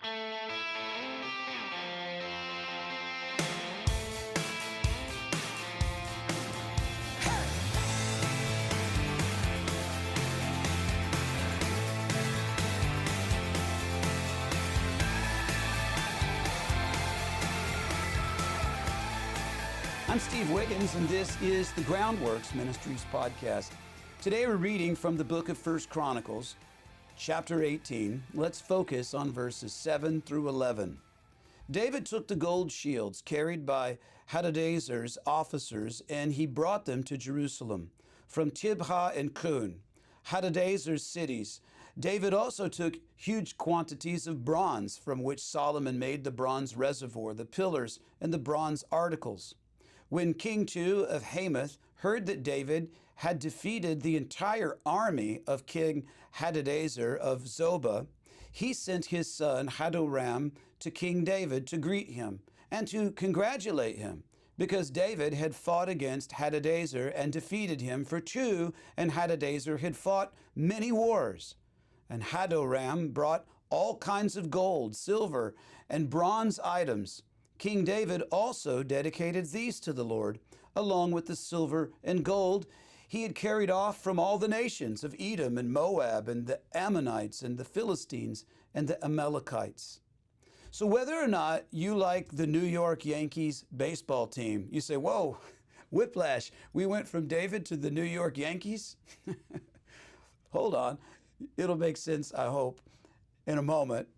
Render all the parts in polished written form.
I'm Steve Wiggins, and this is the Groundworks Ministries podcast. Today we're reading from the book of 1 Chronicles, chapter 18. Let's focus on verses 7 through 11. David took the gold shields carried by Hadadezer's officers, and he brought them to Jerusalem from Tibhah and Kun, Hadadezer's cities. David also took huge quantities of bronze, from which Solomon made the bronze reservoir, the pillars, and the bronze articles. When King II of Hamath heard that David had defeated the entire army of King Hadadezer of Zobah, he sent his son Hadoram to King David to greet him and to congratulate him, because David had fought against Hadadezer and defeated him for two, and Hadadezer had fought many wars. And Hadoram brought all kinds of gold, silver, and bronze items. King David also dedicated these to the Lord, along with the silver and gold he had carried off from all the nations of Edom and Moab and the Ammonites and the Philistines and the Amalekites. So whether or not you like the New York Yankees baseball team, you say, whoa, whiplash, we went from David to the New York Yankees? Hold on, it'll make sense, I hope, in a moment.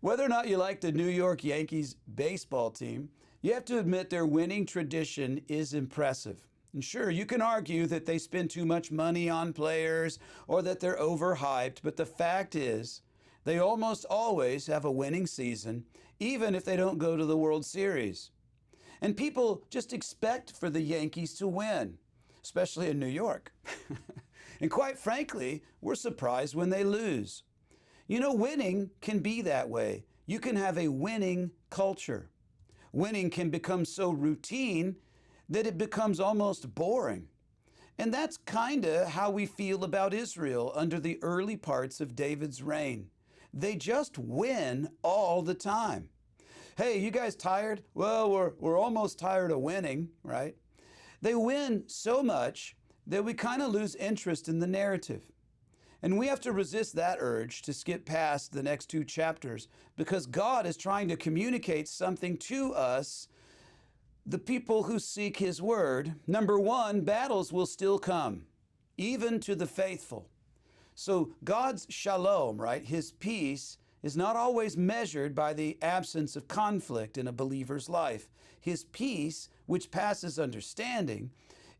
Whether or not you like the New York Yankees baseball team, you have to admit their winning tradition is impressive. And sure, you can argue that they spend too much money on players or that they're overhyped, but the fact is they almost always have a winning season, even if they don't go to the World Series. And people just expect for the Yankees to win, especially in New York. And quite frankly, we're surprised when they lose. You know, winning can be that way. You can have a winning culture. Winning can become so routine that it becomes almost boring. And that's kind of how we feel about Israel under the early parts of David's reign. They just win all the time. Hey, you guys tired? Well, we're almost tired of winning, right? They win so much that we kind of lose interest in the narrative. And we have to resist that urge to skip past the next two chapters, because God is trying to communicate something to us, the people who seek His word. Number one, battles will still come, even to the faithful. So God's shalom, right, His peace, is not always measured by the absence of conflict in a believer's life. His peace, which passes understanding,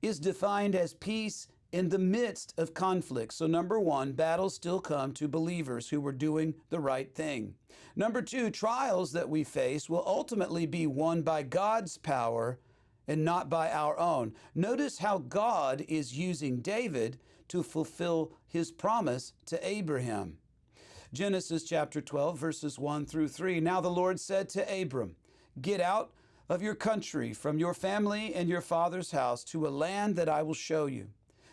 is defined as peace in the midst of conflict. So number one, battles still come to believers who were doing the right thing. Number two, trials that we face will ultimately be won by God's power and not by our own. Notice how God is using David to fulfill His promise to Abraham. Genesis chapter 12, verses 1 through 3. Now the Lord said to Abram, "Get out of your country, from your family and your father's house, to a land that I will show you.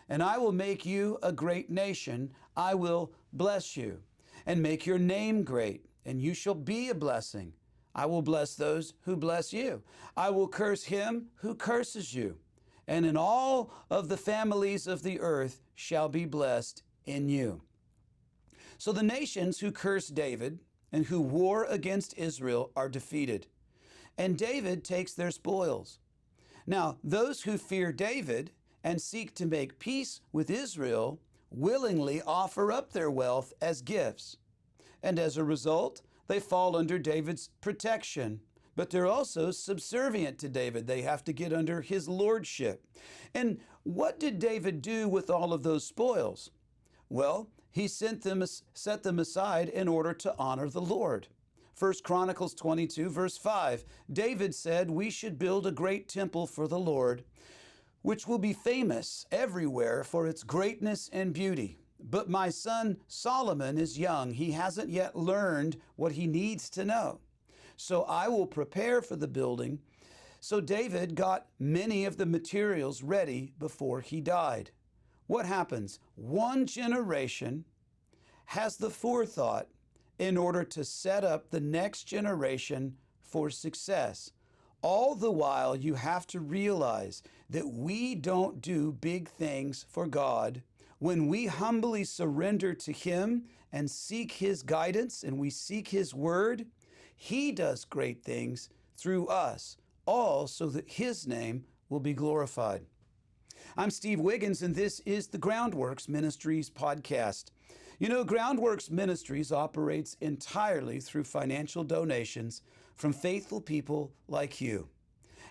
And I will make you a great nation. I will bless you and make your name great, and you shall be a blessing. I will bless those who bless you. I will curse him who curses you. And in all of the families of the earth shall be blessed in you." So the nations who cursed David and who war against Israel are defeated, and David takes their spoils. Now, those who fear David and seek to make peace with Israel willingly offer up their wealth as gifts. And as a result, they fall under David's protection. But they're also subservient to David. They have to get under his lordship. And what did David do with all of those spoils? Well, he set them aside in order to honor the Lord. 1 Chronicles 22, verse 5, David said, "We should build a great temple for the Lord, which will be famous everywhere for its greatness and beauty. But my son Solomon is young. He hasn't yet learned what he needs to know. So I will prepare for the building." So David got many of the materials ready before he died. What happens? One generation has the forethought in order to set up the next generation for success. All the while, you have to realize that we don't do big things for God. When we humbly surrender to Him and seek His guidance and we seek His word, He does great things through us, all so that His name will be glorified. I'm Steve Wiggins, and this is the Groundworks Ministries podcast. You know, Groundworks Ministries operates entirely through financial donations from faithful people like you.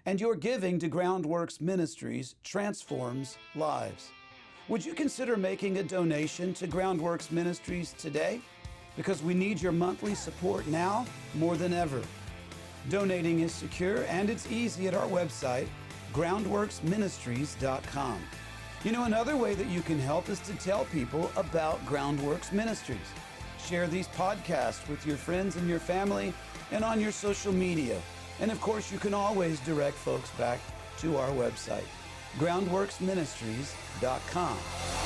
And your giving to Groundworks Ministries transforms lives. Would you consider making a donation to Groundworks Ministries today? Because we need your monthly support now more than ever. Donating is secure and it's easy at our website, groundworksministries.com. You know, another way that you can help is to tell people about Groundworks Ministries. Share these podcasts with your friends and your family and on your social media. And of course, you can always direct folks back to our website, groundworksministries.com.